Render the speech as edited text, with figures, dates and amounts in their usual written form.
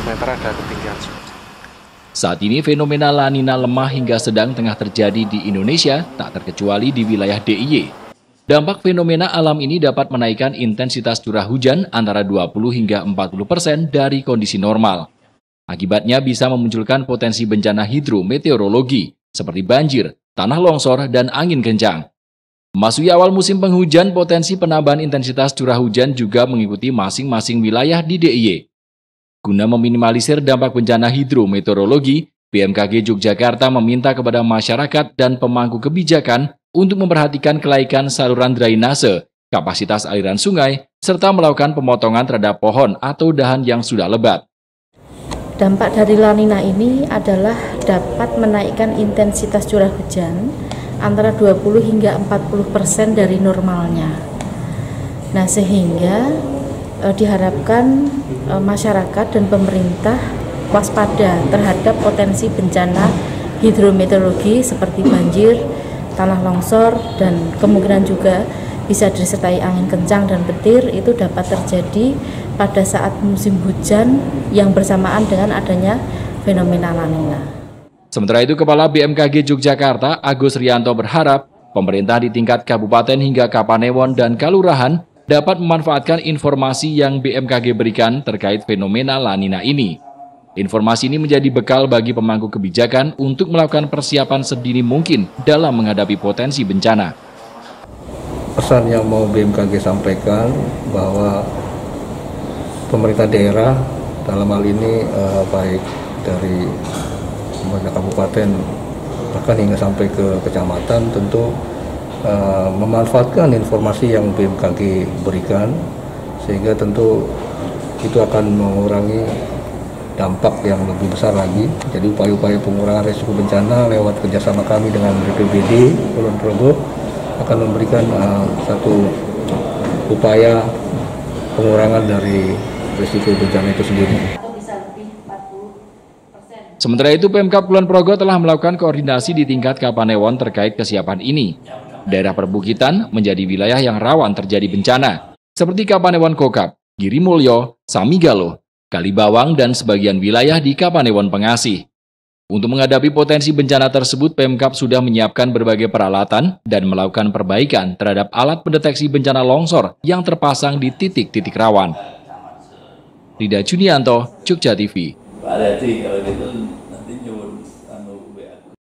meter ada ketinggian tsunami. Saat ini fenomena La Nina lemah hingga sedang tengah terjadi di Indonesia, tak terkecuali di wilayah DIY. Dampak fenomena alam ini dapat menaikkan intensitas curah hujan antara 20 hingga 40% dari kondisi normal. Akibatnya bisa memunculkan potensi bencana hidrometeorologi seperti banjir, tanah longsor, dan angin kencang. Memasuki awal musim penghujan, potensi penambahan intensitas curah hujan juga mengikuti masing-masing wilayah di DIY. Guna meminimalisir dampak bencana hidrometeorologi, BMKG Yogyakarta meminta kepada masyarakat dan pemangku kebijakan untuk memperhatikan kelaikan saluran drainase, kapasitas aliran sungai, serta melakukan pemotongan terhadap pohon atau dahan yang sudah lebat. Dampak dari La Nina ini adalah dapat menaikkan intensitas curah hujan antara 20 hingga 40% dari normalnya. Nah, sehingga diharapkan masyarakat dan pemerintah waspada terhadap potensi bencana hidrometeorologi seperti banjir, tanah longsor, dan kemungkinan juga bisa disertai angin kencang dan petir itu dapat terjadi pada saat musim hujan yang bersamaan dengan adanya fenomena La Nina. Sementara itu, Kepala BMKG Yogyakarta, Agus Rianto berharap pemerintah di tingkat kabupaten hingga Kapanewon dan Kalurahan dapat memanfaatkan informasi yang BMKG berikan terkait fenomena La Nina ini. Informasi ini menjadi bekal bagi pemangku kebijakan untuk melakukan persiapan sedini mungkin dalam menghadapi potensi bencana. Pesan yang mau BMKG sampaikan bahwa pemerintah daerah dalam hal ini baik dari pemerintah kabupaten bahkan hingga sampai ke kecamatan tentu memanfaatkan informasi yang BMKG berikan sehingga tentu itu akan mengurangi dampak yang lebih besar lagi. Jadi upaya-upaya pengurangan risiko bencana lewat kerjasama kami dengan BPBD Kulon Progo akan memberikan satu upaya pengurangan dari risiko bencana itu sendiri. Sementara itu, Pemkab Kulon Progo telah melakukan koordinasi di tingkat Kapanewon terkait kesiapan ini. Daerah perbukitan menjadi wilayah yang rawan terjadi bencana, seperti Kapanewon Kokap, Girimulyo, Samigalo, Kalibawang, dan sebagian wilayah di Kapanewon Pengasih. Untuk menghadapi potensi bencana tersebut, Pemkab sudah menyiapkan berbagai peralatan dan melakukan perbaikan terhadap alat pendeteksi bencana longsor yang terpasang di titik-titik rawan. Rida Junianto, Jogja TV.